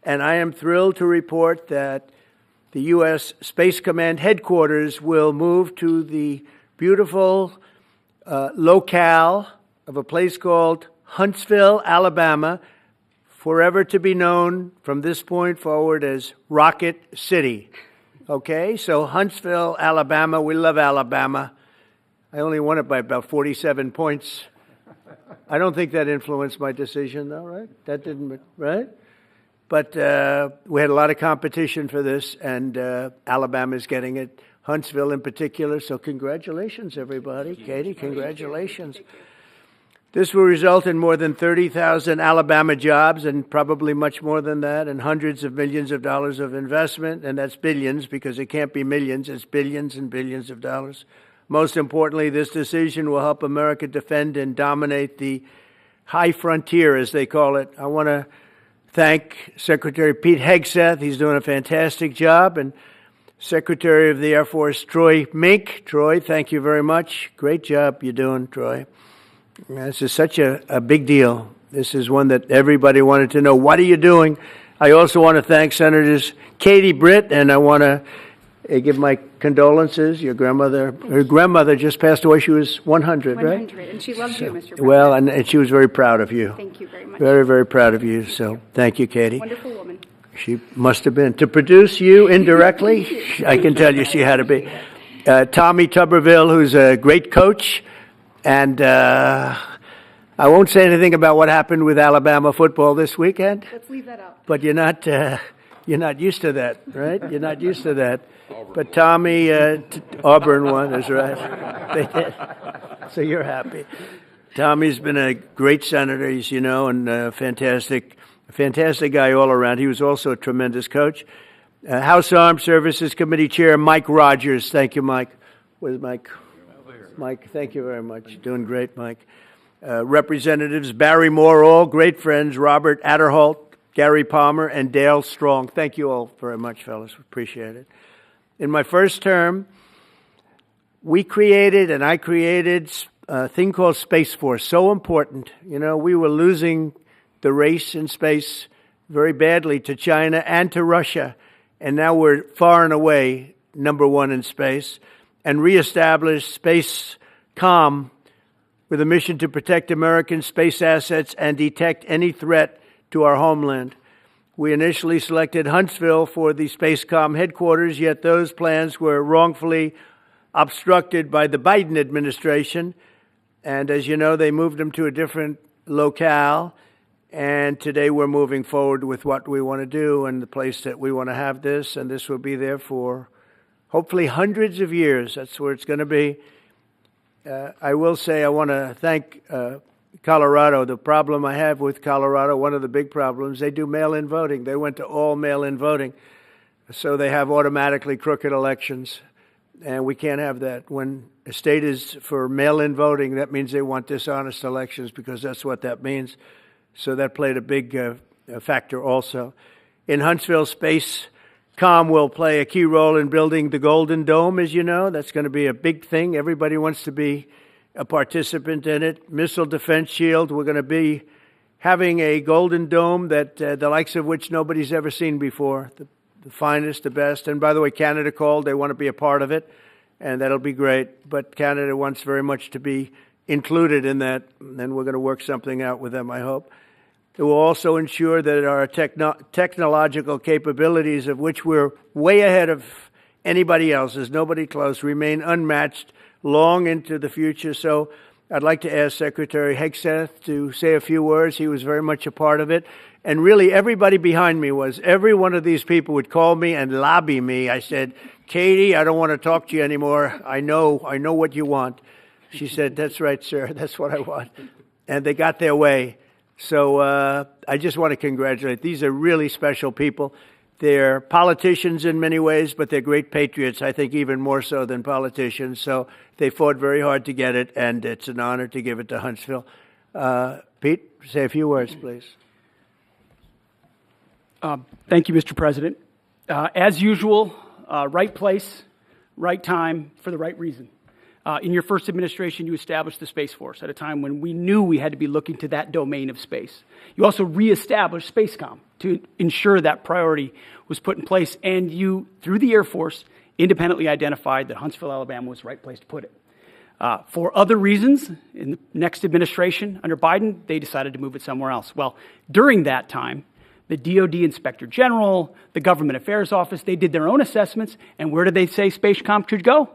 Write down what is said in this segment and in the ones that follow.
and I am thrilled to report that the U.S. Space Command headquarters will move to the beautiful locale of a place called Huntsville, Alabama, forever to be known from this point forward as Rocket City. Okay, so Huntsville, Alabama, we love Alabama. I only won it by about 47 points. I don't think that influenced my decision, though, right? That didn't, right? But we had a lot of competition for this, and Alabama's getting it, Huntsville in particular. So congratulations, everybody. Katie, congratulations. This will result in more than 30,000 Alabama jobs, and probably much more than that, and hundreds of millions of dollars of investment, and that's billions, because it can't be millions, it's billions and billions of dollars. Most importantly, this decision will help America defend and dominate the high frontier, as they call it. I want to thank Secretary Pete Hegseth. He's doing a fantastic job. And Secretary of the Air Force Troy Mink. Troy, thank you very much. Great job you're doing, Troy. This is such a big deal. This is one that everybody wanted to know. What are you doing? I also want to thank Senators Katie Britt, and I want to give my condolences. Your grandmother, her grandmother just passed away. She was 100, right? 100, and she loves you, Mr. President. Well, and she was very proud of you. Thank you very much. Very, very proud of you. So thank you, Katie. Wonderful woman. She must have been. To produce you indirectly, I can tell you she had to be. Tommy Tuberville, who's a great coach, and I won't say anything about what happened with Alabama football this weekend. Let's leave that out. But you're not used to that, right? You're not used to that. But Tommy, Auburn won, that's right. They did. So you're happy. Tommy's been a great senator, as you know, and a fantastic guy all around. He was also a tremendous coach. House Armed Services Committee Chair Mike Rogers. Thank you, Mike. Where's Mike? Mike, thank you very much. Doing great, Mike. Representatives Barry Moore, all great friends, Robert Adderholt, Gary Palmer, and Dale Strong. Thank you all very much, fellas. Appreciate it. In my first term, I created a thing called Space Force. So important. You know, we were losing the race in space very badly to China and to Russia. And now we're far and away number one in space. And reestablished Space Com with a mission to protect American space assets and detect any threat to our homeland. We initially selected Huntsville for the SpaceCom headquarters, yet those plans were wrongfully obstructed by the Biden administration. And as you know, they moved them to a different locale. And today we're moving forward with what we want to do and the place that we want to have this. And this will be there for hopefully hundreds of years. That's where it's going to be. I will say I want to thank Colorado. The problem I have with Colorado, one of the big problems, they do mail-in voting. They went to all mail-in voting. So they have automatically crooked elections. And we can't have that. When a state is for mail-in voting, that means they want dishonest elections, because that's what that means. So that played a big factor also. In Huntsville, SpaceCom will play a key role in building the Golden Dome, as you know. That's going to be a big thing. Everybody wants to be a participant in it. Missile Defense Shield, we're going to be having a Golden Dome that the likes of which nobody's ever seen before. The finest, the best. And by the way, Canada called. They want to be a part of it, and that'll be great. But Canada wants very much to be included in that, and we're going to work something out with them, I hope. It will also ensure that our technological capabilities, of which we're way ahead of anybody else, there's nobody close, remain unmatched long into the future. So I'd like to ask Secretary Hegseth to say a few words. He was very much a part of it. And really, everybody behind me was. Every one of these people would call me and lobby me. I said, Katie, I don't want to talk to you anymore. I know what you want. She said, that's right, sir. That's what I want. And they got their way. So I just want to congratulate. These are really special people. They're politicians in many ways, but they're great patriots, I think even more so than politicians. So they fought very hard to get it, and it's an honor to give it to Huntsville. Pete, say a few words, please. Thank you, Mr. President. As usual, right place, right time, for the right reason. In your first administration, you established the Space Force at a time when we knew we had to be looking to that domain of space. You also reestablished SpaceCom to ensure that priority was put in place, and you, through the Air Force, independently identified that Huntsville, Alabama was the right place to put it. For other reasons, in the next administration under Biden, they decided to move it somewhere else. Well, during that time, the DoD Inspector General, the Government Affairs Office, they did their own assessments, and where did they say SpaceCom should go?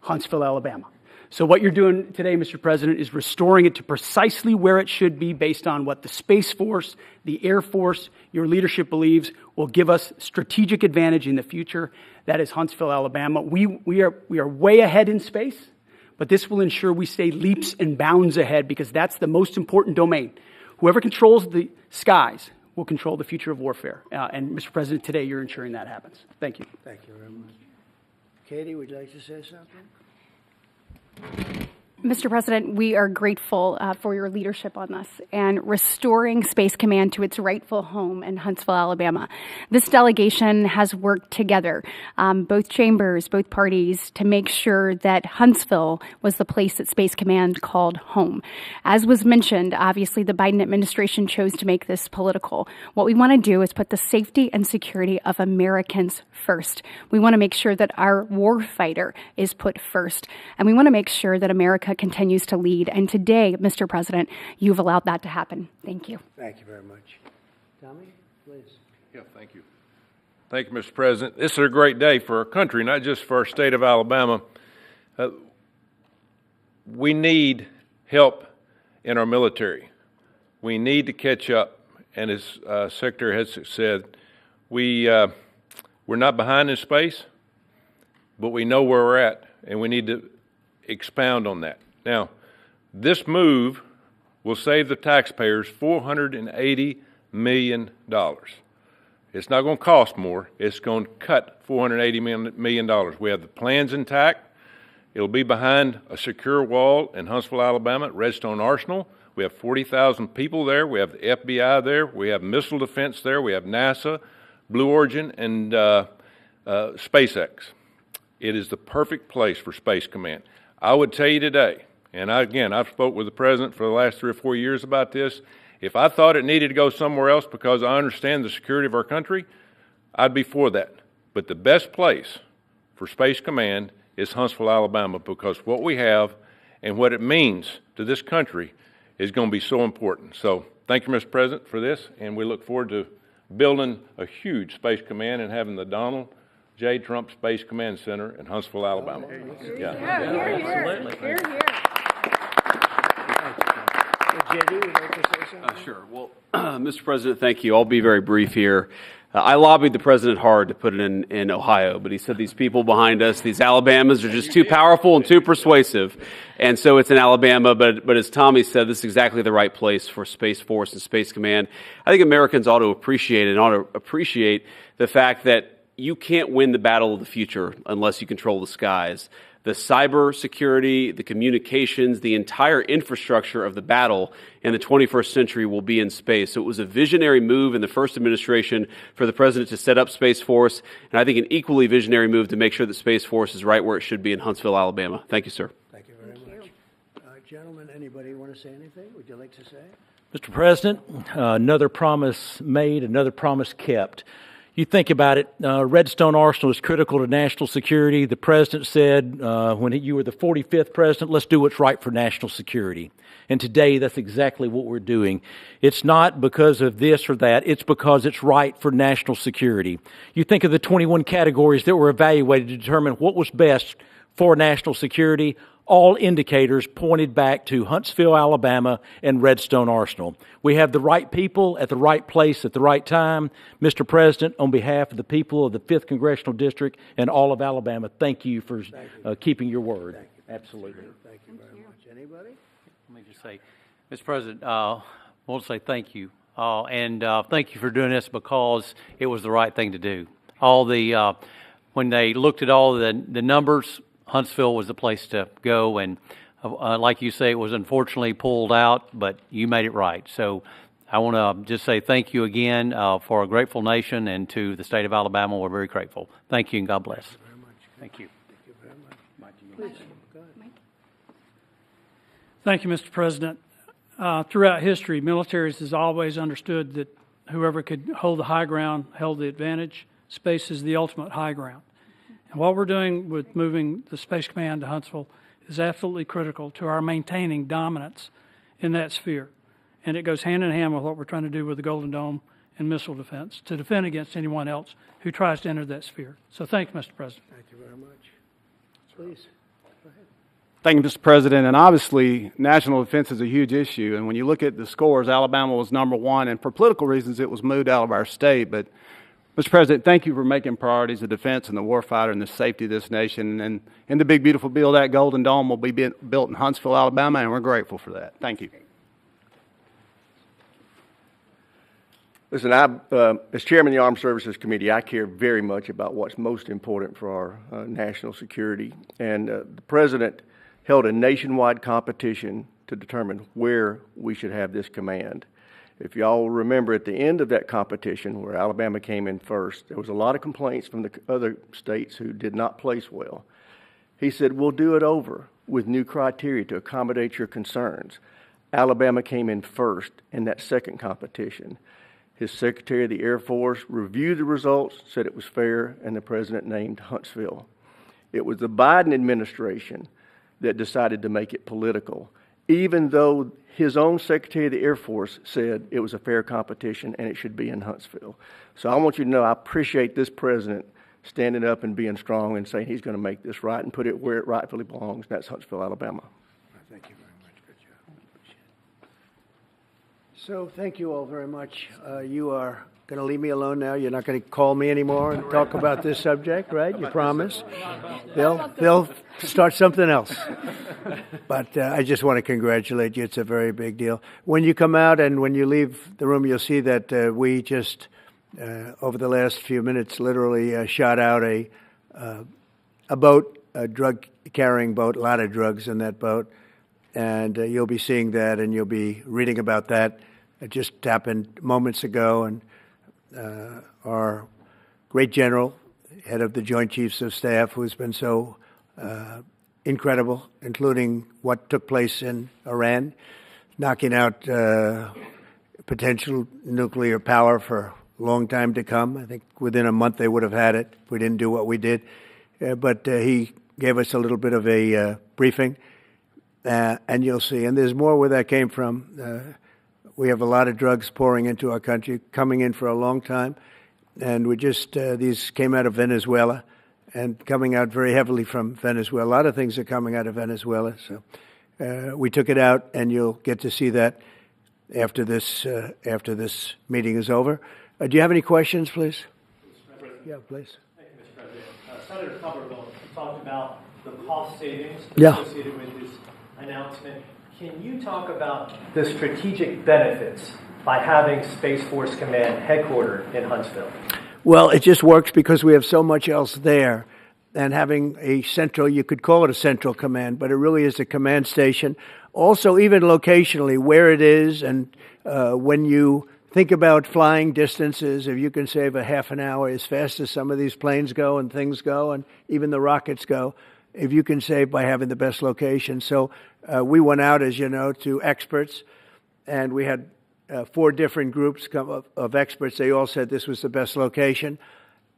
Huntsville, Alabama. So what you're doing today, Mr. President, is restoring it to precisely where it should be based on what the Space Force, the Air Force, your leadership believes will give us strategic advantage in the future. That is Huntsville, Alabama. We are way ahead in space, but this will ensure we stay leaps and bounds ahead because that's the most important domain. Whoever controls the skies will control the future of warfare. And Mr. President, today you're ensuring that happens. Thank you. Thank you very much. Katie, would you like to say something? Mr. President, we are grateful for your leadership on this and restoring Space Command to its rightful home in Huntsville, Alabama. This delegation has worked together, both chambers, both parties, to make sure that Huntsville was the place that Space Command called home. As was mentioned, obviously the Biden administration chose to make this political. What we want to do is put the safety and security of Americans first. We want to make sure that our warfighter is put first, and we want to make sure that America continues to lead. And today, Mr. President, you've allowed that to happen. Thank you. Thank you very much. Tommy, please. Yeah, thank you. Thank you, Mr. President. This is a great day for our country, not just for our state of Alabama. We need help in our military. We need to catch up. And as Secretary has said, we're not behind in space, but we know where we're at, and we need to expound on that. Now, this move will save the taxpayers $480 million. It's not going to cost more. It's going to cut $480 million. We have the plans intact. It'll be behind a secure wall in Huntsville, Alabama, at Redstone Arsenal. We have 40,000 people there. We have the FBI there. We have missile defense there. We have NASA, Blue Origin, and SpaceX. It is the perfect place for Space Command. I would tell you today, and I've spoke with the President for the last 3 or 4 years about this, if I thought it needed to go somewhere else because I understand the security of our country, I'd be for that. But the best place for Space Command is Huntsville, Alabama, because what we have and what it means to this country is going to be so important. So thank you, Mr. President, for this, and we look forward to building a huge Space Command and having the Donald J. Trump Space Command Center in Huntsville, Alabama. Here. JD, would you like to say something? Sure. Well, Mr. President, thank you. I'll be very brief here. I lobbied the president hard to put it in Ohio, but he said these people behind us, these Alabamas, are just too powerful and too persuasive. And so it's in Alabama, but as Tommy said, this is exactly the right place for Space Force and Space Command. I think Americans ought to appreciate it and ought to appreciate the fact that you can't win the battle of the future unless you control the skies. The cyber security, the communications, the entire infrastructure of the battle in the 21st century will be in space. So it was a visionary move in the first administration for the president to set up Space Force, and I think an equally visionary move to make sure that Space Force is right where it should be in Huntsville, Alabama. Thank you, sir. Thank you very much. Gentlemen, anybody want to say anything? Would you like to say? Mr. President, another promise made, another promise kept. You think about it, Redstone Arsenal is critical to national security. The president said when you were the 45th president, let's do what's right for national security. And today, that's exactly what we're doing. It's not because of this or that. It's because it's right for national security. You think of the 21 categories that were evaluated to determine what was best for national security. All indicators pointed back to Huntsville, Alabama, and Redstone Arsenal. We have the right people at the right place at the right time. Mr. President, on behalf of the people of the 5th Congressional District and all of Alabama, thank you for keeping your word. Thank you. Absolutely. Thank you very much. Anybody? Let me just say, Mr. President, I want to say thank you. And thank you for doing this because it was the right thing to do. When they looked at all the numbers, Huntsville was the place to go, and like you say, it was unfortunately pulled out, but you made it right. So I want to just say thank you again for a grateful nation, and to the state of Alabama, we're very grateful. Thank you, and God bless. Thank you very much. Thank you. Thank you very much. Please, go ahead. Thank you, Mr. President. Throughout history, militaries has always understood that whoever could hold the high ground held the advantage. Space is the ultimate high ground. And what we're doing with moving the Space Command to Huntsville is absolutely critical to our maintaining dominance in that sphere. And it goes hand in hand with what we're trying to do with the Golden Dome and missile defense to defend against anyone else who tries to enter that sphere. So thank you, Mr. President. Thank you very much. Please. Thank you, Mr. President. And obviously, national defense is a huge issue. And when you look at the scores, Alabama was number one. And for political reasons, it was moved out of our state. But, Mr. President, thank you for making priorities of defense and the warfighter and the safety of this nation. And in the big, beautiful bill, that Golden Dome will be built in Huntsville, Alabama, and we're grateful for that. Thank you. Listen, as chairman of the Armed Services Committee, I care very much about what's most important for our national security. And the President held a nationwide competition to determine where we should have this command. If y'all remember, at the end of that competition, where Alabama came in first, there was a lot of complaints from the other states who did not place well. He said, we'll do it over with new criteria to accommodate your concerns. Alabama came in first in that second competition. His Secretary of the Air Force reviewed the results, said it was fair, and the President named Huntsville. It was the Biden administration that decided to make it political, even though his own Secretary of the Air Force said it was a fair competition and it should be in Huntsville. So I want you to know I appreciate this President standing up and being strong and saying he's going to make this right and put it where it rightfully belongs, and that's Huntsville, Alabama. Thank you very much. Good job. So thank you all very much. You are going to leave me alone now. You're not going to call me anymore and talk about this subject, right? You promise? They'll start something else. But I just want to congratulate you. It's a very big deal. When you come out and when you leave the room, you'll see that we just, over the last few minutes, literally shot out a boat, a drug-carrying boat, a lot of drugs in that boat. And you'll be seeing that and you'll be reading about that. It just happened moments ago, and our great general, head of the Joint Chiefs of Staff, who's been so incredible, including what took place in Iran, knocking out potential nuclear power for a long time to come. I think within a month they would have had it if we didn't do what we did. But he gave us a little bit of a briefing, and you'll see. And there's more where that came from. We have a lot of drugs pouring into our country, coming in for a long time. And we just, these came out of Venezuela and coming out very heavily from Venezuela. A lot of things are coming out of Venezuela. So we took it out, and you'll get to see that after this meeting is over. Do you have any questions, please? Yeah, please. Thank you, Mr. President. Senator Tuberville talked about the cost savings associated with this announcement. Can you talk about the strategic benefits by having Space Force Command headquartered in Huntsville? Well, it just works because we have so much else there. And having a central, you could call it a central command, but it really is a command station. Also, even locationally, where it is, and when you think about flying distances, if you can save a half an hour as fast as some of these planes go and things go, and even the rockets go, if you can save by having the best location. So we went out, as you know, to experts, and we had 4 different groups of experts. They all said this was the best location.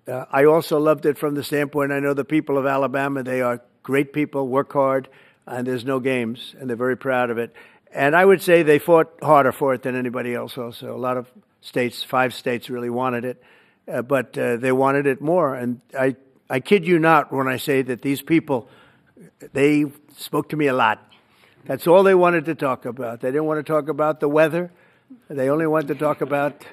I also loved it from the standpoint, I know the people of Alabama, they are great people, work hard, and there's no games, and they're very proud of it. And I would say they fought harder for it than anybody else also. A lot of states, 5 states really wanted it, but they wanted it more. And I kid you not when I say that these people, they spoke to me a lot. That's all they wanted to talk about. They didn't want to talk about the weather. They only wanted to talk about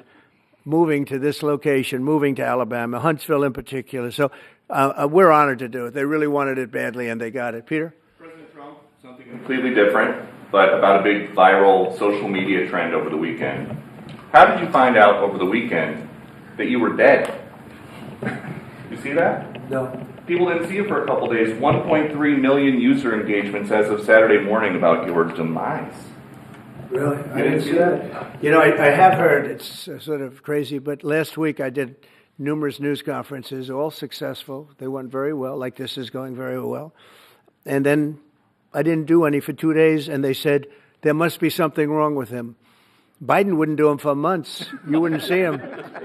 moving to this location, moving to Alabama, Huntsville in particular. So we're honored to do it. They really wanted it badly, and they got it. Peter? President Trump, something completely different, but about a big viral social media trend over the weekend. How did you find out over the weekend that you were dead? You see that? No. People didn't see you for a couple days. 1.3 million user engagements as of Saturday morning about your demise. Really? You didn't see that? You know, I have heard, it's sort of crazy, but last week I did numerous news conferences, all successful. They went very well, like this is going very well. And then I didn't do any for 2 days, and they said, there must be something wrong with him. Biden wouldn't do them for months. You wouldn't see him.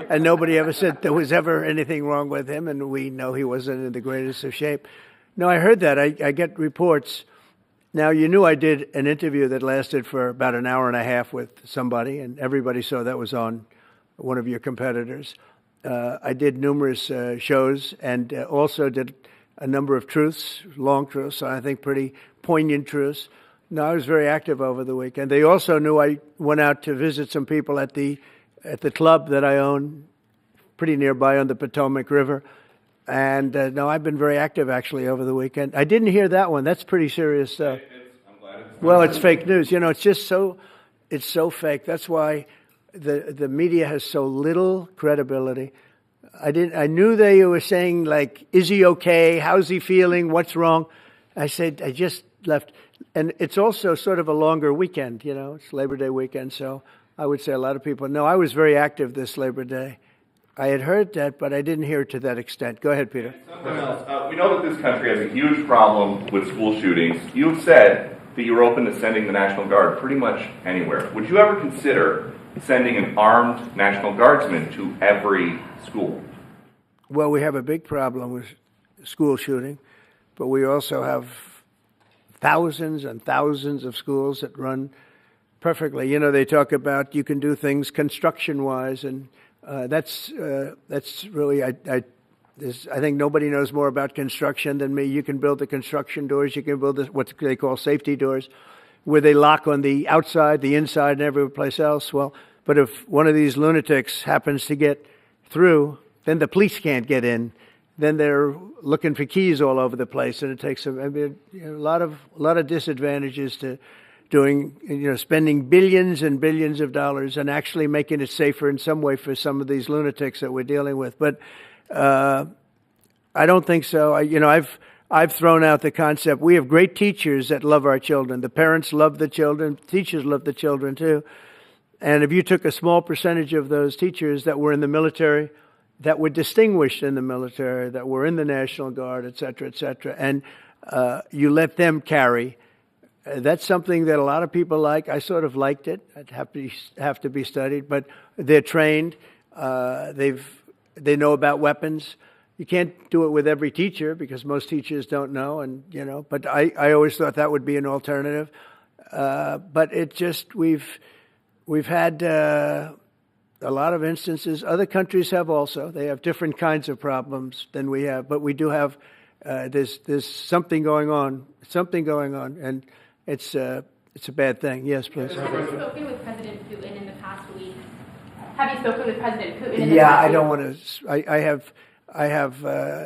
And nobody ever said there was ever anything wrong with him, and we know he wasn't in the greatest of shape. No, I heard that. I get reports. Now, you knew I did an interview that lasted for about an hour and a half with somebody, and everybody saw that was on one of your competitors. I did numerous shows and also did a number of truths, long truths, I think pretty poignant truths. No, I was very active over the weekend. They also knew I went out to visit some people at the club that I own, pretty nearby on the Potomac River. And no, I've been very active actually over the weekend. I didn't hear that one. That's pretty serious stuff. I'm glad it's Well, it's fake news. You know, it's just it's so fake. That's why the media has so little credibility. I knew they were saying, like, is he okay? How's he feeling? What's wrong? I said, I just left. And it's also sort of a longer weekend, you know. It's Labor Day weekend, so I would say a lot of people. No, I was very active this Labor Day. I had heard that, but I didn't hear it to that extent. Go ahead, Peter. We know that this country has a huge problem with school shootings. You've said that you're open to sending the National Guard pretty much anywhere. Would you ever consider sending an armed National Guardsman to every school? Well, we have a big problem with school shooting, but we also have thousands and thousands of schools that run perfectly. You know, they talk about you can do things construction-wise, and that's really, I think nobody knows more about construction than me. You can build the construction doors. You can build what they call safety doors, where they lock on the outside, the inside, and every place else. Well, but if one of these lunatics happens to get through, then the police can't get in. Then they're looking for keys all over the place, and it takes a lot of disadvantages to doing, spending billions and billions of dollars and actually making it safer in some way for some of these lunatics that we're dealing with. But I don't think so. I've thrown out the concept. We have great teachers that love our children. The parents love the children. Teachers love the children too. And if you took a small percentage of those teachers that were in the military, that were distinguished in the military, that were in the National Guard, et cetera, and you let them carry. That's something that a lot of people like. I sort of liked it. It'd have to be studied, but they're trained. They know about weapons. You can't do it with every teacher because most teachers don't know, But I always thought that would be an alternative. But it just we've had a lot of instances. Other countries have also. They have different kinds of problems than we have, but we do have. There's something going on. And it's a bad thing. Yes, please. Have you spoken with President Putin in the past week? Have you spoken with President Putin in the past week? Yeah, I don't want to. I have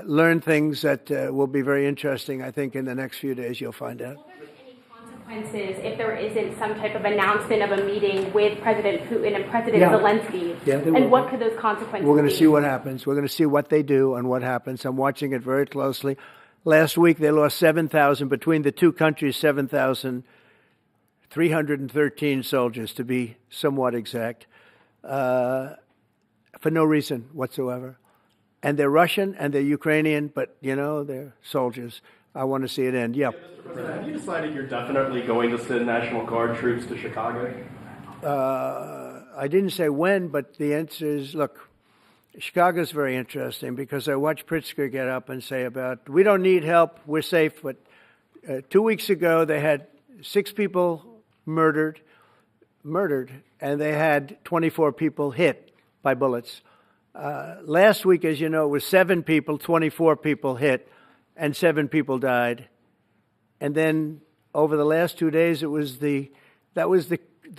learned things that will be very interesting. I think in the next few days you'll find out. Will there be any consequences if there isn't some type of announcement of a meeting with President Putin and President Zelensky? Yeah, and what could those consequences be? We're going to see what happens. We're going to see what they do and what happens. I'm watching it very closely. Last week, they lost 7,000, between the two countries, 7,313 soldiers, to be somewhat exact, for no reason whatsoever. And they're Russian and they're Ukrainian, but, they're soldiers. I want to see it end. Yeah. Mr. President, have you decided you're definitely going to send National Guard troops to Chicago? I didn't say when, but the answer is, look, Chicago's very interesting because I watched Pritzker get up and say we don't need help, we're safe. But 2 weeks ago, they had 6 people murdered, and they had 24 people hit by bullets. Last week, as you know, it was 7 people, 24 people hit, and 7 people died. And then over the last 2 days, that was the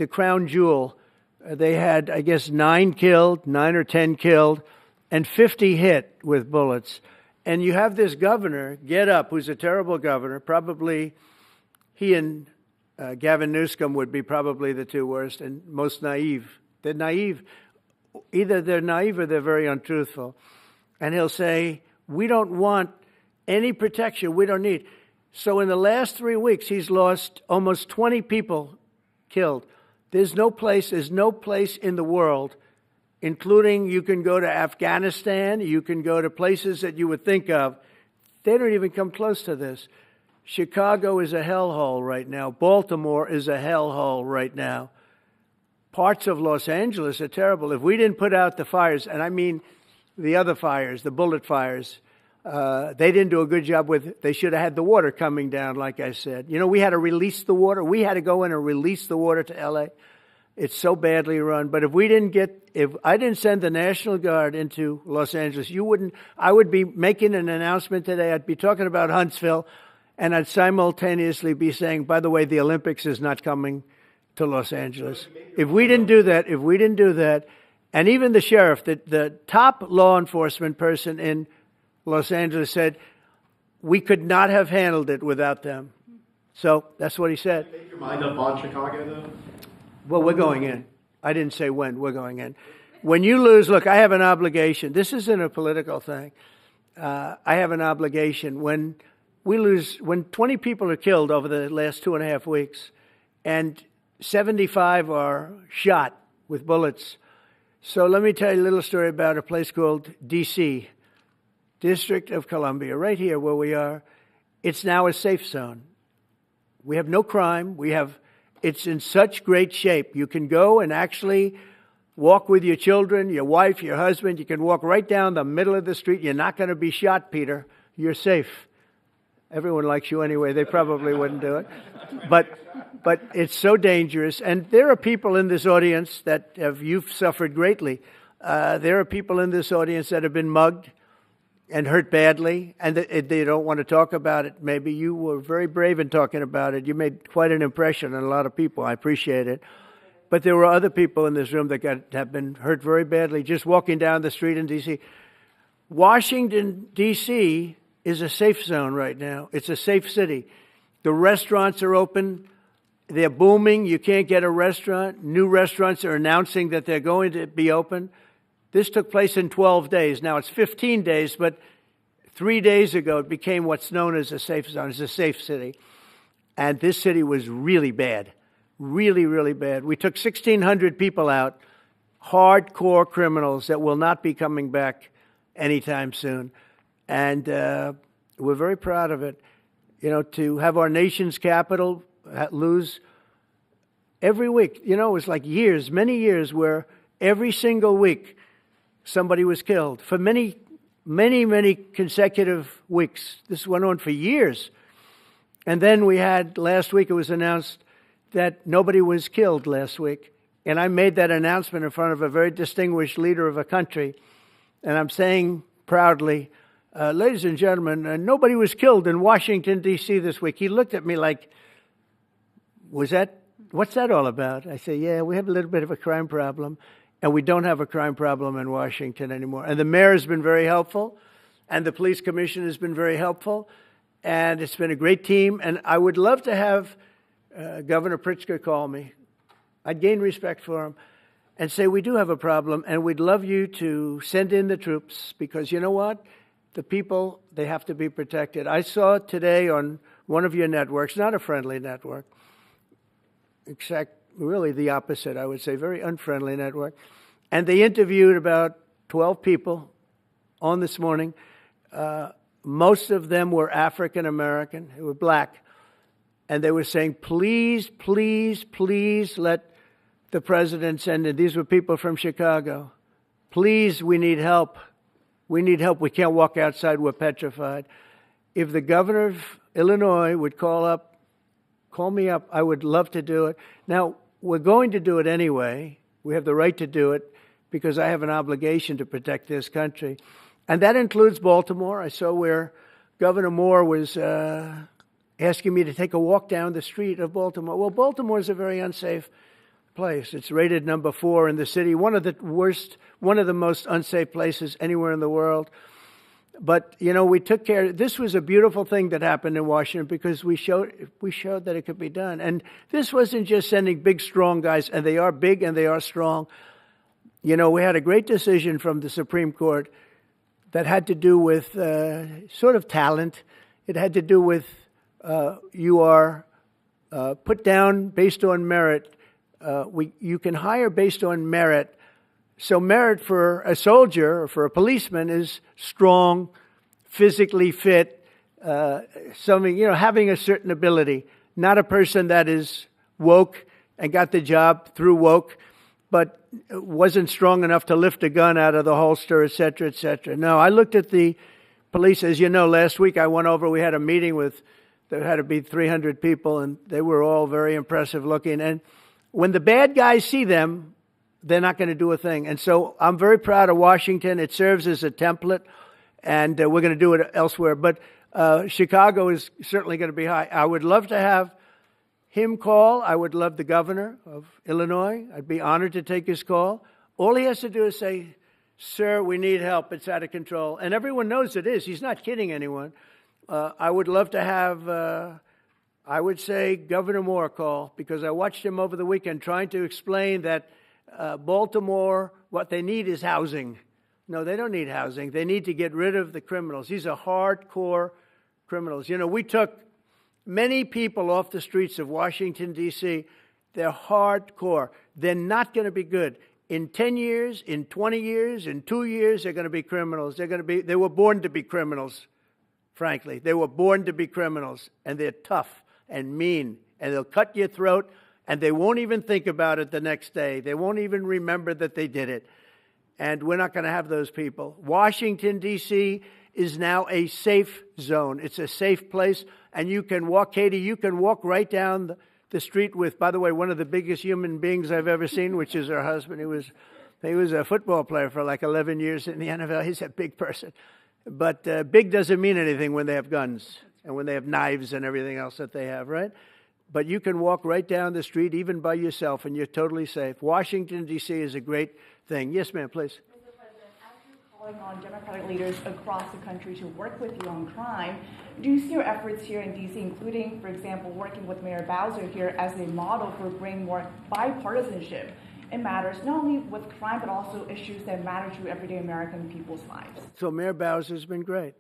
crown jewel. They had, I guess, 9 or 10 killed, and 50 hit with bullets. And you have this governor get up, who's a terrible governor. Probably he and Gavin Newsom would be probably the 2 worst and most naive. They're naive. Either they're naive or they're very untruthful. And he'll say, we don't want any protection. We don't need. So in the last 3 weeks, he's lost almost 20 people killed. There's no place in the world, including you can go to Afghanistan, you can go to places that you would think of. They don't even come close to this. Chicago is a hellhole right now. Baltimore is a hellhole right now. Parts of Los Angeles are terrible. If we didn't put out the fires, and I mean the other fires, the bullet fires, they didn't do a good job with, they should have had the water coming down, like I said. You know, we had to release the water. We had to go in and release the water to LA. It's so badly run. But if I didn't send the National Guard into Los Angeles, I would be making an announcement today. I'd be talking about Huntsville, and I'd simultaneously be saying, by the way, the Olympics is not coming to Los Angeles. If we didn't do that, and even the sheriff, the top law enforcement person in Los Angeles said, we could not have handled it without them. So that's what he said. Make your mind up on Chicago, though? Well, we're going in. I didn't say when. We're going in. When you lose, look, I have an obligation. This isn't a political thing. I have an obligation. When we lose, when 20 people are killed over the last 2.5 weeks, and 75 are shot with bullets. So let me tell you a little story about a place called D.C., District of Columbia, right here where we are. It's now a safe zone. We have no crime. It's in such great shape. You can go and actually walk with your children, your wife, your husband. You can walk right down the middle of the street. You're not going to be shot, Peter. You're safe. Everyone likes you anyway. They probably wouldn't do it. But it's so dangerous. And there are people in this audience that you've suffered greatly. There are people in this audience that have been mugged and hurt badly, and they don't want to talk about it. Maybe you were very brave in talking about it. You made quite an impression on a lot of people. I appreciate it. But there were other people in this room that have been hurt very badly just walking down the street in D.C. Washington, D.C. is a safe zone right now. It's a safe city. The restaurants are open. They're booming. You can't get a restaurant. New restaurants are announcing that they're going to be open. This took place in 12 days. Now it's 15 days, but 3 days ago it became what's known as a safe zone. It's a safe city. And this city was really bad. Really, really bad. We took 1,600 people out, hardcore criminals that will not be coming back anytime soon. And we're very proud of it. You know, to have our nation's capital lose every week. You know, it was like years, many years, where every single week somebody was killed for many, many, many consecutive weeks. This went on for years. And then we had, last week it was announced that nobody was killed last week. And I made that announcement in front of a very distinguished leader of a country. And I'm saying proudly, ladies and gentlemen, nobody was killed in Washington, D.C. this week. He looked at me like, what's that all about? I say, yeah, we have a little bit of a crime problem. And we don't have a crime problem in Washington anymore. And the mayor has been very helpful, and the police commission has been very helpful, and it's been a great team. And I would love to have Governor Pritzker call me. I'd gain respect for him and say, we do have a problem, and we'd love you to send in the troops, because you know what? The people, they have to be protected. I saw today on one of your networks, not a friendly network, except really the opposite, I would say, very unfriendly network. And they interviewed about 12 people on this morning. Most of them were African American, who were black. And they were saying, please, please, please let the president send in. These were people from Chicago. Please, we need help. We need help. We can't walk outside. We're petrified. If the governor of Illinois would call me up, I would love to do it. Now, we're going to do it anyway. We have the right to do it because I have an obligation to protect this country. And that includes Baltimore. I saw where Governor Moore was asking me to take a walk down the street of Baltimore. Well, Baltimore is a very unsafe place. It's rated number 4 in the city, one of the most unsafe places anywhere in the world. But, you know, we took care. This was a beautiful thing that happened in Washington because we showed that it could be done. And this wasn't just sending big, strong guys, and they are big and they are strong. You know, we had a great decision from the Supreme Court that had to do with sort of talent. It had to do with you are put down based on merit. You can hire based on merit. So merit for a soldier or for a policeman is strong, physically fit, having a certain ability, not a person that is woke and got the job through woke, but wasn't strong enough to lift a gun out of the holster, et cetera, et cetera. No, I looked at the police. As you know, last week I went over, we had a meeting there had to be 300 people, and they were all very impressive looking. And when the bad guys see them, they're not going to do a thing. And so I'm very proud of Washington. It serves as a template, and we're going to do it elsewhere. But Chicago is certainly going to be high. I would love to have him call. I would love the governor of Illinois. I'd be honored to take his call. All he has to do is say, sir, we need help. It's out of control. And everyone knows it is. He's not kidding anyone. I would love to have, I would say, Governor Moore call, because I watched him over the weekend trying to explain that Baltimore, what they need is housing. No, they don't need housing. They need to get rid of the criminals. These are hardcore criminals. You know, we took many people off the streets of Washington, D.C. They're hardcore. They're not going to be good. In 10 years, in 20 years, in 2 years, they're going to be criminals. They were born to be criminals, frankly. They were born to be criminals, and they're tough and mean, and they'll cut your throat, and they won't even think about it the next day. They won't even remember that they did it. And we're not going to have those people. Washington, D.C. is now a safe zone. It's a safe place. And you can walk, Katie, you can walk right down the street with, by the way, one of the biggest human beings I've ever seen, which is her husband. He was a football player for like 11 years in the NFL. He's a big person. But big doesn't mean anything when they have guns and when they have knives and everything else that they have, right? But you can walk right down the street, even by yourself, and you're totally safe. Washington, D.C. is a great thing. Yes, ma'am, please. Mr. President, as you're calling on Democratic leaders across the country to work with you on crime, do you see your efforts here in D.C., including, for example, working with Mayor Bowser here as a model for bringing more bipartisanship in matters not only with crime, but also issues that matter to everyday American people's lives? So Mayor Bowser's been great.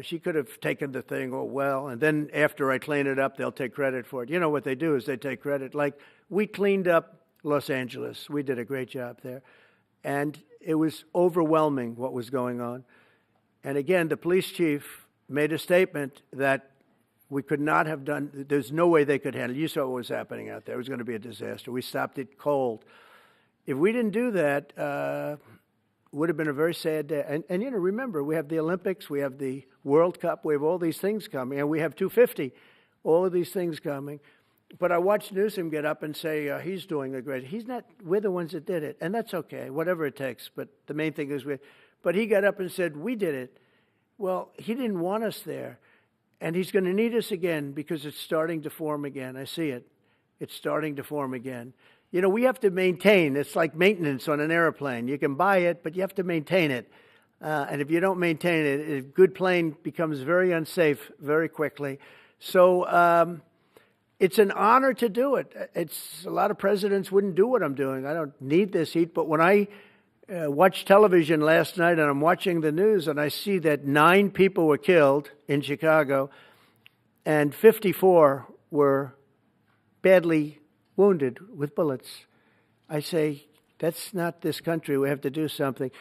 She could have taken the thing, and then after I clean it up, they'll take credit for it. You know what they do is they take credit. Like, we cleaned up Los Angeles. We did a great job there. And it was overwhelming what was going on. And again, the police chief made a statement that we could not have done, there's no way they could handle it. You saw what was happening out there. It was going to be a disaster. We stopped it cold. If we didn't do that, would have been a very sad day. And remember, we have the Olympics, we have the World Cup, we have all these things coming, and we have 250, all of these things coming. But I watched Newsom get up and say he's doing a great. He's not. We're the ones that did it, and that's okay, whatever it takes. But the main thing is But he got up and said we did it. Well, he didn't want us there, and he's going to need us again because it's starting to form again. I see it. It's starting to form again. You know, we have to maintain. It's like maintenance on an airplane. You can buy it, but you have to maintain it. And if you don't maintain it, a good plane becomes very unsafe very quickly. So it's an honor to do it. A lot of presidents wouldn't do what I'm doing. I don't need this heat. But when I watched television last night and I'm watching the news and I see that 9 people were killed in Chicago and 54 were badly wounded with bullets, I say, that's not this country. We have to do something.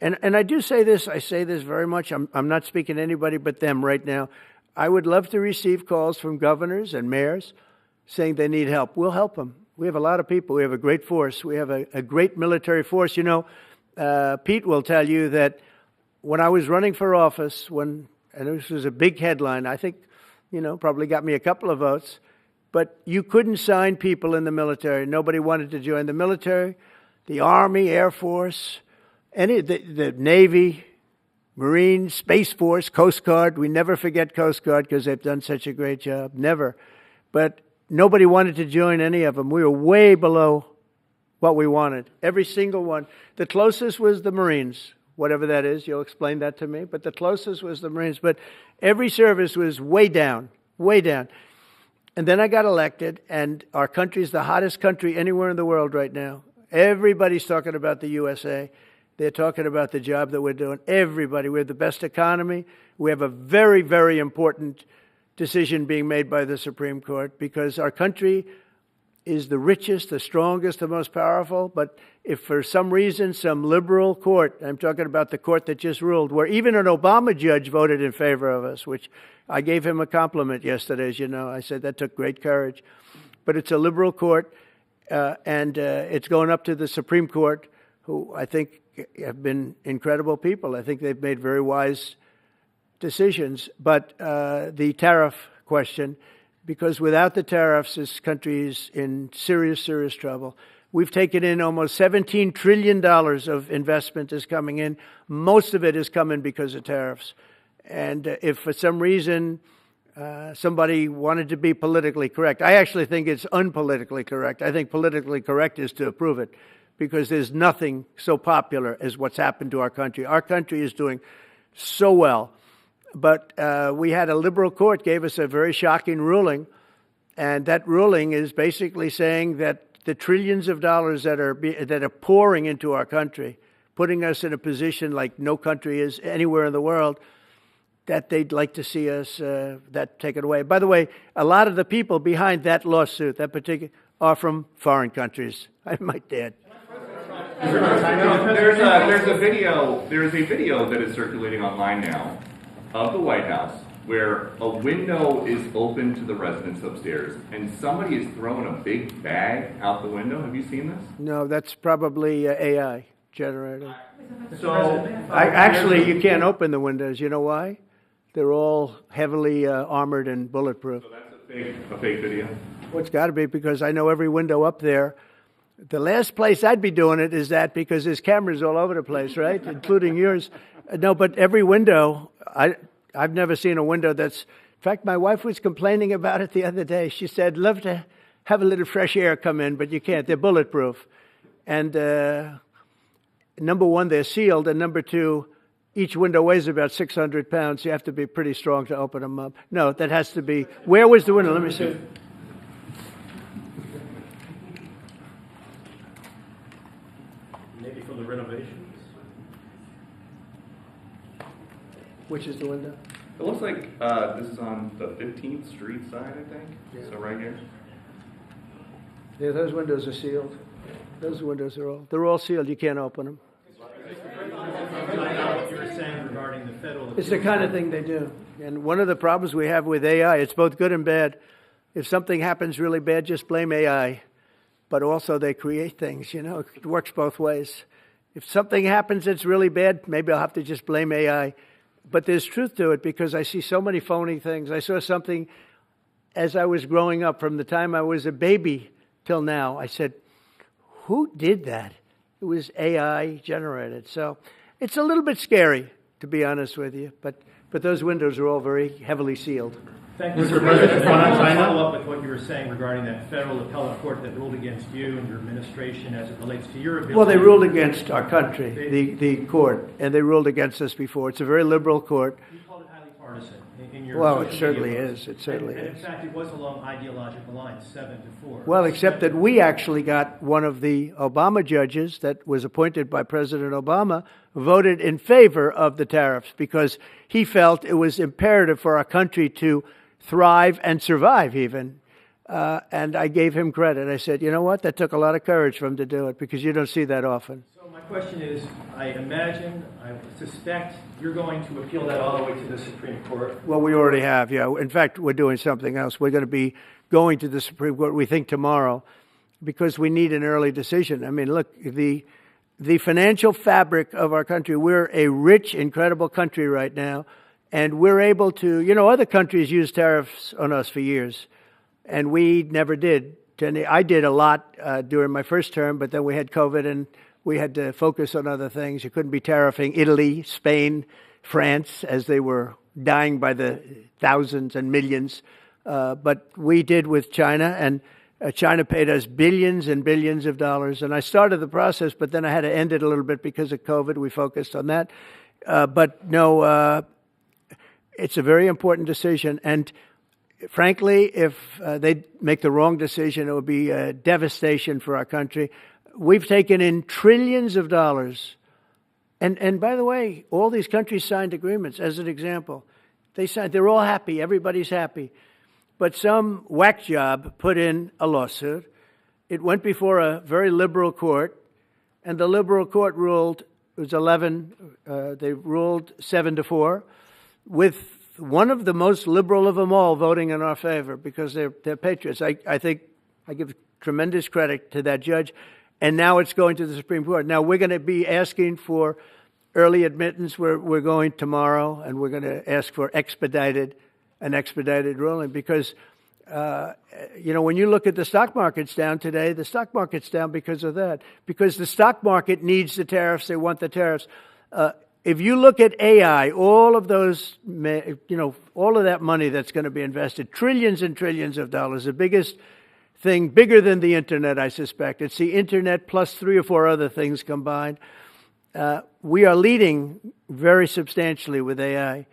And I do say this. I say this very much. I'm not speaking to anybody but them right now. I would love to receive calls from governors and mayors saying they need help. We'll help them. We have a lot of people. We have a great force. We have a great military force. You know, Pete will tell you that when I was running for office, and this was a big headline, I think, probably got me a couple of votes, but you couldn't sign people in the military. Nobody wanted to join the military, the Army, Air Force, the Navy, Marines, Space Force, Coast Guard. We never forget Coast Guard because they've done such a great job. Never. But nobody wanted to join any of them. We were way below what we wanted. Every single one. The closest was the Marines, whatever that is. You'll explain that to me. But the closest was the Marines. But every service was way down, way down. And then I got elected, and our country's the hottest country anywhere in the world right now. Everybody's talking about the USA. They're talking about the job that we're doing. Everybody. We have the best economy. We have a very, very important decision being made by the Supreme Court because our country is the richest, the strongest, the most powerful. But if for some reason some liberal court, I'm talking about the court that just ruled, where even an Obama judge voted in favor of us, which I gave him a compliment yesterday, as you know. I said that took great courage. But it's a liberal court, and it's going up to the Supreme Court, who I think have been incredible people. I think they've made very wise decisions. But the tariff question, because without the tariffs, this country is in serious, serious trouble. We've taken in almost $17 trillion of investment is coming in. Most of it is coming because of tariffs. And if for some reason somebody wanted to be politically correct, I actually think it's unpolitically correct. I think politically correct is to approve it, because there's nothing so popular as what's happened to our country. Our country is doing so well. But we had a liberal court gave us a very shocking ruling, and that ruling is basically saying that the trillions of dollars that are pouring into our country, putting us in a position like no country is anywhere in the world, that they'd like to see us that taken away. By the way, a lot of the people behind that lawsuit, that particular, are from foreign countries, I might add. There's a video that is circulating online now of the White House where a window is open to the residents upstairs and somebody is throwing a big bag out the window. Have you seen this? No, that's probably AI generated. So Actually, you can't open the windows. You know why? They're all heavily armored and bulletproof. So that's a fake video? Well, it's got to be, because I know every window up there. The last place I'd be doing it is that, because there's cameras all over the place, right? Including yours. No, but every window, I've never seen a window that's... In fact, my wife was complaining about it the other day. She said, love to have a little fresh air come in, but you can't. They're bulletproof. And number one, they're sealed. And number two, each window weighs about 600 pounds. You have to be pretty strong to open them up. No, that has to be... Where was the window? Let me see. Maybe from the renovations? Which is the window? It looks like this is on the 15th Street side, I think. Yeah. So right here. Yeah, those windows are sealed. Those windows they're all sealed. You can't open them. What you were saying regarding the federal... It's the kind of thing they do. And one of the problems we have with AI, it's both good and bad. If something happens really bad, just blame AI. But also they create things, you know. It works both ways. If something happens that's really bad, maybe I'll have to just blame AI. But there's truth to it, because I see so many phony things. I saw something as I was growing up, from the time I was a baby till now. I said, who did that? It was AI generated. So it's a little bit scary, to be honest with you. But those windows are all very heavily sealed. Thank you, Mr. President. I want to follow up with what you were saying regarding that federal appellate court that ruled against you and your administration as it relates to your ability. Well, they ruled against our country, the court, and they ruled against us before. It's a very liberal court. You called it highly partisan in your Well, social it certainly media is. It certainly and is. in fact, it was along ideological lines, 7-4. Well, except that we actually got one of the Obama judges that was appointed by President Obama voted in favor of the tariffs, because he felt it was imperative for our country to thrive and survive even. And I gave him credit. I said, you know what? That took a lot of courage for him to do it, because you don't see that often. So my question is, I suspect you're going to appeal that all the way to the Supreme Court. Well, we already have, yeah. In fact, we're doing something else. We're going to be going to the Supreme Court, we think, tomorrow, because we need an early decision. I mean, look, the financial fabric of our country, we're a rich, incredible country right now. And we're able to, you know, other countries use tariffs on us for years, and we never did. I did a lot during my first term, but then we had COVID and we had to focus on other things. You couldn't be tariffing Italy, Spain, France, as they were dying by the thousands and millions. But we did with China, and China paid us billions and billions of dollars. And I started the process, but then I had to end it a little bit because of COVID. We focused on that. But no... It's a very important decision, and frankly, if they make the wrong decision, it would be a devastation for our country. We've taken in trillions of dollars, and by the way, all these countries signed agreements. As an example, they're all happy, everybody's happy, but some whack job put in a lawsuit, it went before a very liberal court, and the liberal court ruled, it was 11, they ruled 7-4, with one of the most liberal of them all voting in our favor because they're patriots. I think I give tremendous credit to that judge. And now it's going to the Supreme Court. Now we're going to be asking for early admittance. We're going tomorrow, and we're going to ask for an expedited ruling because, when you look at the stock market's down today, the stock market's down because of that. Because the stock market needs the tariffs. They want the tariffs. If you look at AI, all of those, all of that money that's going to be invested, trillions and trillions of dollars, the biggest thing, bigger than the internet, I suspect. It's the internet plus 3 or 4 other things combined. We are leading very substantially with AI.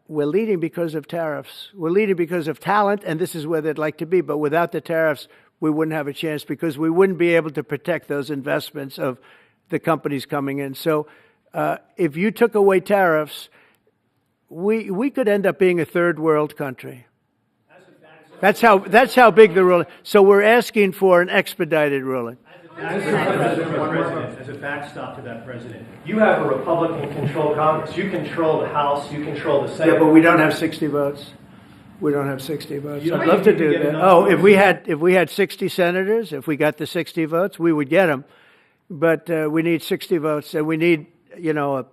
We're leading because of tariffs. We're leading because of talent, and this is where they'd like to be. But without the tariffs, we wouldn't have a chance because we wouldn't be able to protect those investments of the companies coming in. So if you took away tariffs, we could end up being a third world country. That's how big the ruling. So we're asking for an expedited ruling. As a backstop to that, President, you have a Republican-controlled Congress. You control the House. You control the Senate. Yeah, but we don't have 60 votes. We don't have 60 votes. I'd love to do that. Oh, if we had 60 senators, if we got the 60 votes, we would get them. But we need 60 votes, and we need a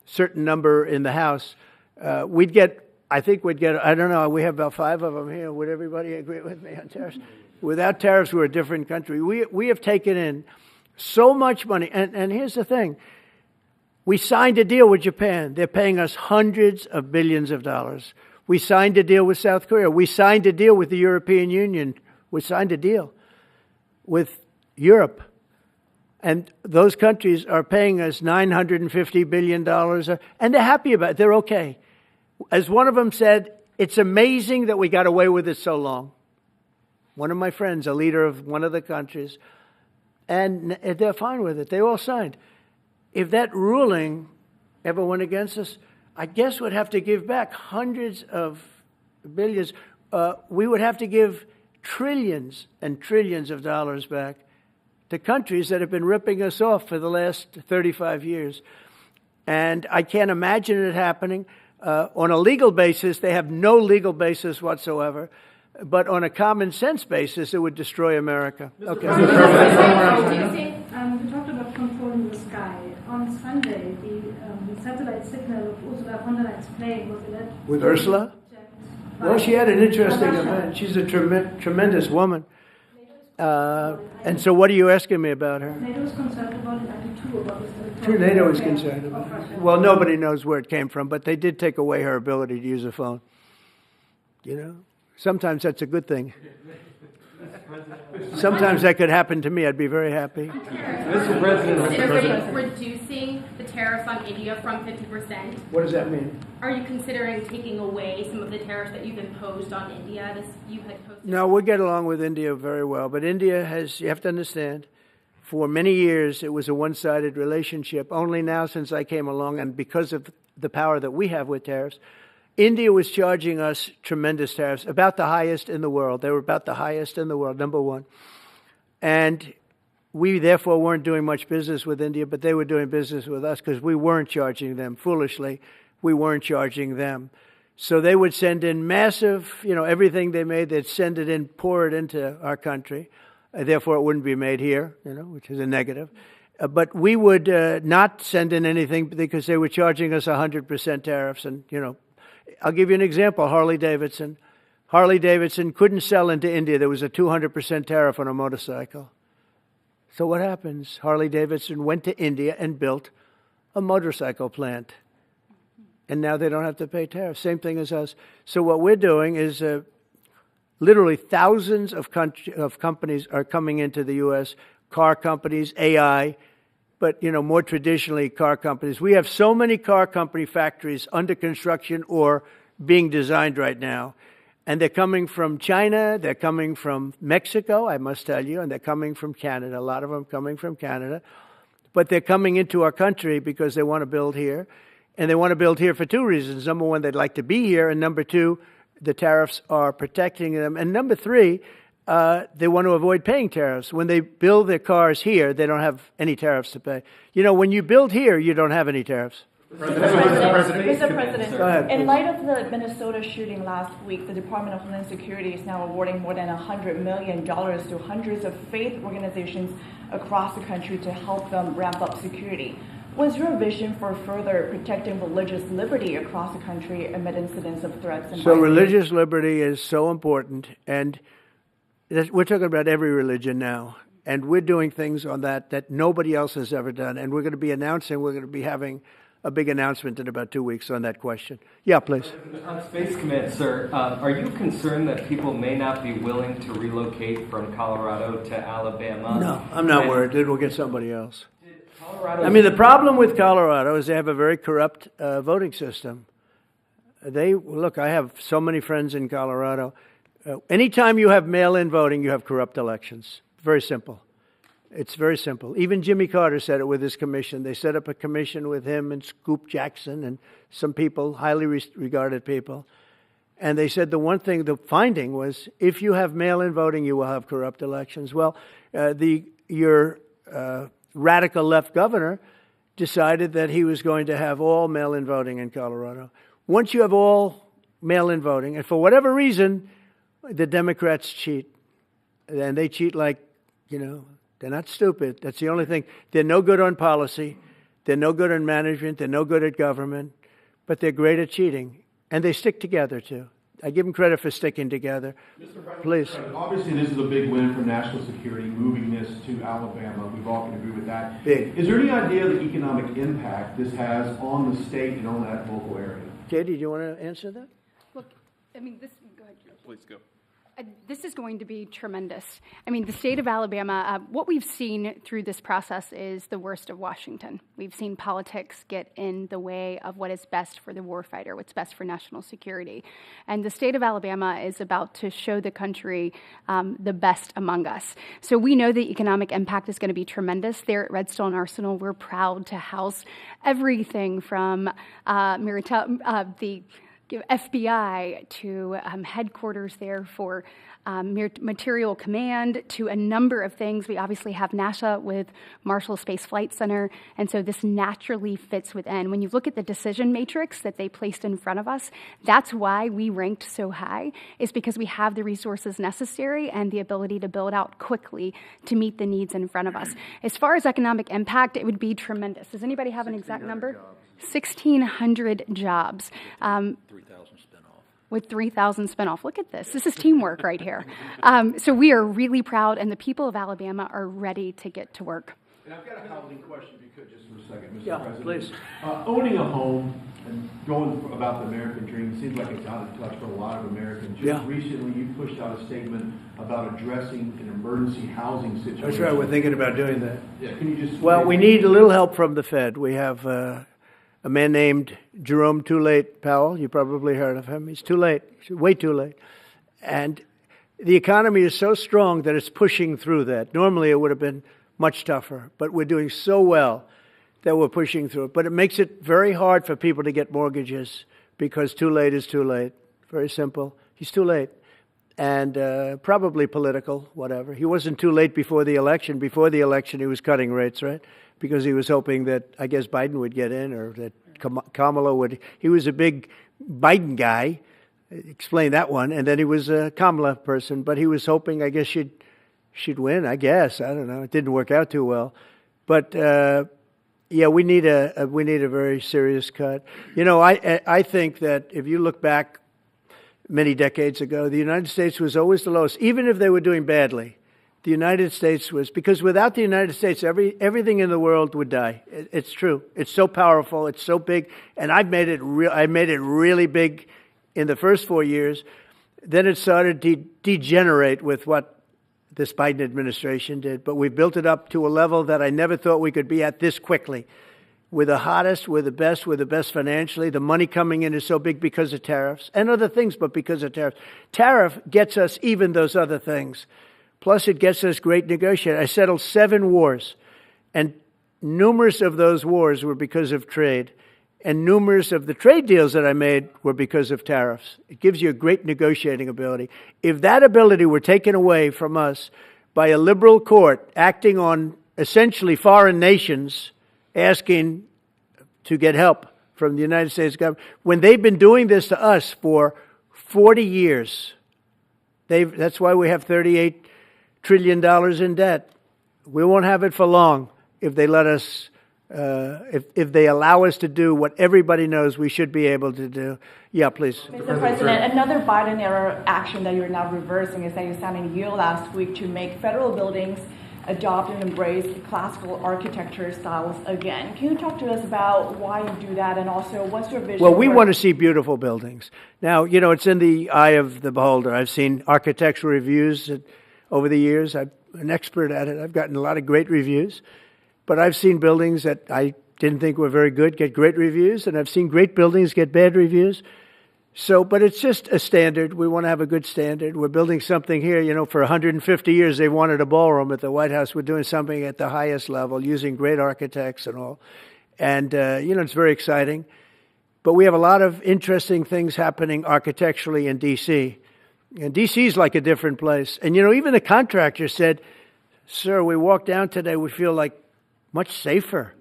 certain number in the House. I think we'd get, I don't know, we have about 5 of them here. Would everybody agree with me on tariffs? Without tariffs, we're a different country. We have taken in so much money. And here's the thing. We signed a deal with Japan. They're paying us hundreds of billions of dollars. We signed a deal with South Korea. We signed a deal with the European Union. We signed a deal with Europe. And those countries are paying us $950 billion. And they're happy about it. They're okay. As one of them said, it's amazing that we got away with it so long. One of my friends, a leader of one of the countries, and they're fine with it. They all signed. If that ruling ever went against us, I guess we'd have to give back hundreds of billions. We would have to give trillions and trillions of dollars back to countries that have been ripping us off for the last 35 years. And I can't imagine it happening. On a legal basis, they have no legal basis whatsoever. But on a common sense basis, it would destroy America. Okay. You talked about controlling the sky. On Sunday, the satellite signal of Ursula von der Leyen's plane was alleged. With Ursula? Well, she had an interesting event. She's a tremendous woman. And so what are you asking me about her? NATO is concerned about it, NATO is concerned about it. Well, nobody knows where it came from, but they did take away her ability to use a phone. Sometimes that's a good thing. Sometimes that could happen to me. I'd be very happy. Mr. President, are you considering reducing the tariffs on India from 50%? What does that mean? Are you considering taking away some of the tariffs that you've imposed on India? No, we get along with India very well. But India has, you have to understand, for many years it was a one-sided relationship. Only now since I came along, and because of the power that we have with tariffs, India was charging us tremendous tariffs, about the highest in the world. They were about the highest in the world, number one. And we, therefore, weren't doing much business with India, but they were doing business with us because we weren't charging them. Foolishly, we weren't charging them. So they would send in massive, everything they made, they'd send it in, pour it into our country. Therefore, it wouldn't be made here, which is a negative. But we would not send in anything because they were charging us 100% tariffs. And, I'll give you an example. Harley Davidson. Harley Davidson couldn't sell into India. There was a 200% tariff on a motorcycle. So what happens? Harley Davidson went to India and built a motorcycle plant. And now they don't have to pay tariffs. Same thing as us. So what we're doing is literally thousands of companies are coming into the U.S., car companies, AI, but, more traditionally, car companies. We have so many car company factories under construction or being designed right now. And they're coming from China, they're coming from Mexico, I must tell you, and they're coming from Canada. A lot of them coming from Canada. But they're coming into our country because they want to build here. And they want to build here for 2 reasons. Number one, they'd like to be here. And number 2, the tariffs are protecting them. And number 3, they want to avoid paying tariffs. When they build their cars here, they don't have any tariffs to pay. You know, when you build here, you don't have any tariffs. Mr. President, Go ahead. in light of the Minnesota shooting last week, the Department of Homeland Security is now awarding more than $100 million to hundreds of faith organizations across the country to help them ramp up security. What's your vision for further protecting religious liberty across the country amid incidents of threats and So violence? religious liberty is so important, and we're talking about every religion now, and we're doing things on that nobody else has ever done, and we're going to be having a big announcement in about 2 weeks on that question. Yeah, please. On Space Command, sir, are you concerned that people may not be willing to relocate from Colorado to Alabama? No, I'm not worried. It will get somebody else. I mean, the problem with Colorado is they have a very corrupt voting system. Look, I have so many friends in Colorado. Anytime you have mail-in voting, you have corrupt elections. Very simple. It's very simple. Even Jimmy Carter said it with his commission. They set up a commission with him and Scoop Jackson and some people, highly regarded people. And they said the finding was, if you have mail-in voting, you will have corrupt elections. Well, your radical left governor decided that he was going to have all mail-in voting in Colorado. Once you have all mail-in voting, and for whatever reason, the Democrats cheat. And they cheat like, they're not stupid. That's the only thing. They're no good on policy. They're no good on management. They're no good at government. But they're great at cheating. And they stick together, too. I give them credit for sticking together. Please. Obviously, this is a big win for national security, moving this to Alabama. We've all can agree with that. Big. Is there any idea of the economic impact this has on the state and on that local area? Katie, do you want to answer that? Look, I mean, go ahead. Please go. This is going to be tremendous. I mean, the state of Alabama, what we've seen through this process is the worst of Washington. We've seen politics get in the way of what is best for the warfighter, what's best for national security. And the state of Alabama is about to show the country the best among us. So we know the economic impact is going to be tremendous. There at Redstone Arsenal, we're proud to house everything from the FBI to headquarters there for material command to a number of things. We obviously have NASA with Marshall Space Flight Center, and so this naturally fits within. When you look at the decision matrix that they placed in front of us, that's why we ranked so high, is because we have the resources necessary and the ability to build out quickly to meet the needs in front of us. As far as economic impact, it would be tremendous. Does anybody have an exact number? 1,600 jobs. 3,000 spinoff. With 3,000 spinoff. Look at this. This is teamwork right here. So we are really proud, and the people of Alabama are ready to get to work. And I've got a housing question, if you could, just for a second, Mr. Yeah, President. please. Owning a home and going about the American dream seems like it's out of touch for a lot of Americans. Just recently, you pushed out a statement about addressing an emergency housing situation. That's right. We're thinking about doing that. Yeah, can you just... Well, we need a little help from the Fed. We have a man named Jerome Too Late Powell. You probably heard of him. He's too late. He's way too late. And the economy is so strong that it's pushing through that. Normally, it would have been much tougher. But we're doing so well that we're pushing through it. But it makes it very hard for people to get mortgages because too late is too late. Very simple. He's too late. And probably political, whatever. He wasn't too late before the election. Before the election, he was cutting rates, right? Because he was hoping that, I guess, Biden would get in or that Kamala would. He was a big Biden guy. Explain that one. And then he was a Kamala person. But he was hoping, I guess, she'd win, I guess. I don't know. It didn't work out too well. But, yeah, we need a very serious cut. You know, I think that if you look back many decades ago, the United States was always the lowest, even if they were doing badly. The United States was, because without the United States, everything in the world would die. It's true. It's so powerful. It's so big. And I made it really big in the first 4 years. Then it started to degenerate with what this Biden administration did. But we built it up to a level that I never thought we could be at this quickly. We're the hottest, we're the best financially. The money coming in is so big because of tariffs and other things, but because of tariffs. Tariff gets us even those other things. Plus, it gets us great negotiating. I settled 7 wars, and numerous of those wars were because of trade. And numerous of the trade deals that I made were because of tariffs. It gives you a great negotiating ability. If that ability were taken away from us by a liberal court acting on essentially foreign nations asking to get help from the United States government, when they've been doing this to us for 40 years, that's why we have $38 trillion in debt. We won't have it for long if they let us, if they allow us to do what everybody knows we should be able to do. Yeah, please. Mr. President, another Biden-era action that you're now reversing is that you signed a deal last week to make federal buildings adopt and embrace classical architecture styles again. Can you talk to us about why you do that, and also what's your vision? Well, we want to see beautiful buildings. Now, you know, it's in the eye of the beholder. I've seen architectural reviews over the years. I'm an expert at it. I've gotten a lot of great reviews. But I've seen buildings that I didn't think were very good get great reviews, and I've seen great buildings get bad reviews. So, but it's just a standard. We want to have a good standard. We're building something here, you know, for 150 years they wanted a ballroom at the White House. We're doing something at the highest level, using great architects and all. And, you know, it's very exciting. But we have a lot of interesting things happening architecturally in D.C. And D.C. is like a different place. And, you know, even the contractor said, sir, we walked down today, we feel like much safer.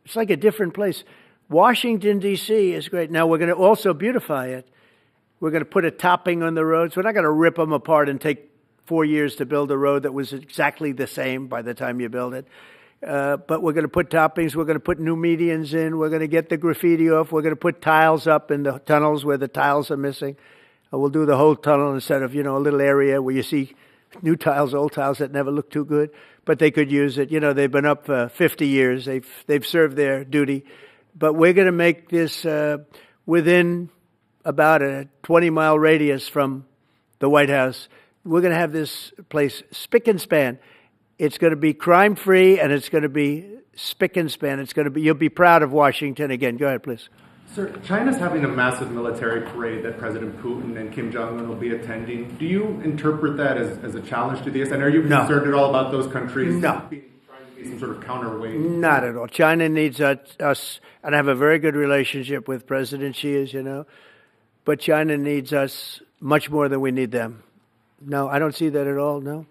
It's like a different place. Washington, D.C. is great. Now, we're going to also beautify it. We're going to put a topping on the roads. We're not going to rip them apart and take 4 years to build a road that was exactly the same by the time you build it. But we're going to put toppings. We're going to put new medians in. We're going to get the graffiti off. We're going to put tiles up in the tunnels where the tiles are missing. We'll do the whole tunnel instead of, you know, a little area where you see new tiles, old tiles that never look too good. But they could use it. You know, they've been up for 50 years. They've served their duty. But we're going to make this within about a 20-mile radius from the White House. We're going to have this place spick and span. It's going to be crime-free, and it's going to be spick and span. It's going to be, you'll be proud of Washington again. Go ahead, please. Sir, China's having a massive military parade that President Putin and Kim Jong-un will be attending. Do you interpret that as a challenge to this? And are you concerned at all about those countries trying to be some sort of counterweight? Not at all. China needs us, and I have a very good relationship with President Xi, as you know, but China needs us much more than we need them. No, I don't see that at all, no.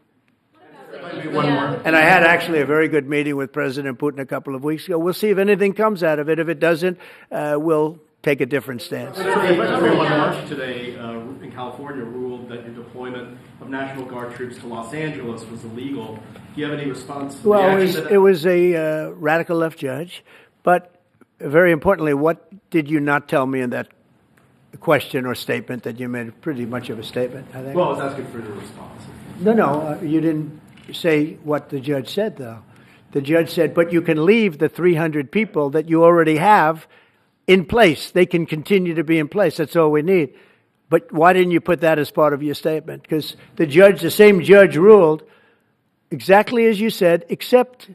And I had actually a very good meeting with President Putin a couple of weeks ago. We'll see if anything comes out of it. If it doesn't, we'll take a different stance. Everyone March today in California ruled that your deployment of National Guard troops to Los Angeles was illegal. Do you have any response? Well, it was a radical left judge. But very importantly, what did you not tell me in that question or statement that you made? Pretty much of a statement, I think. Well, I was asking for your response. No, you didn't say what the judge said, though. The judge said, but you can leave the 300 people that you already have in place. They can continue to be in place. That's all we need. But why didn't you put that as part of your statement? Because the same judge ruled exactly as you said, except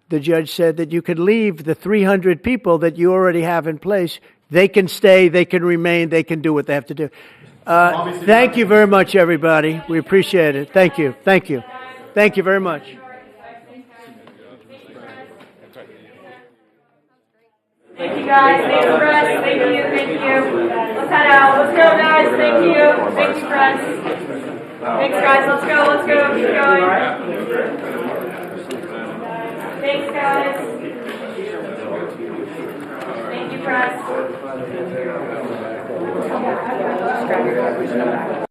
the judge said that you could leave the 300 people that you already have in place. They can stay, they can remain, they can do what they have to do. Thank you very much, everybody. We appreciate it. Thank you. Thank you. Thank you very much. Thank you, guys. Thank you, press. Thank you. Thank you. Let's head out. Let's go, guys. Thank you. Thank you, press. Thanks, guys. Let's go. Let's go. Keep going. Thanks, guys. Thank you, press.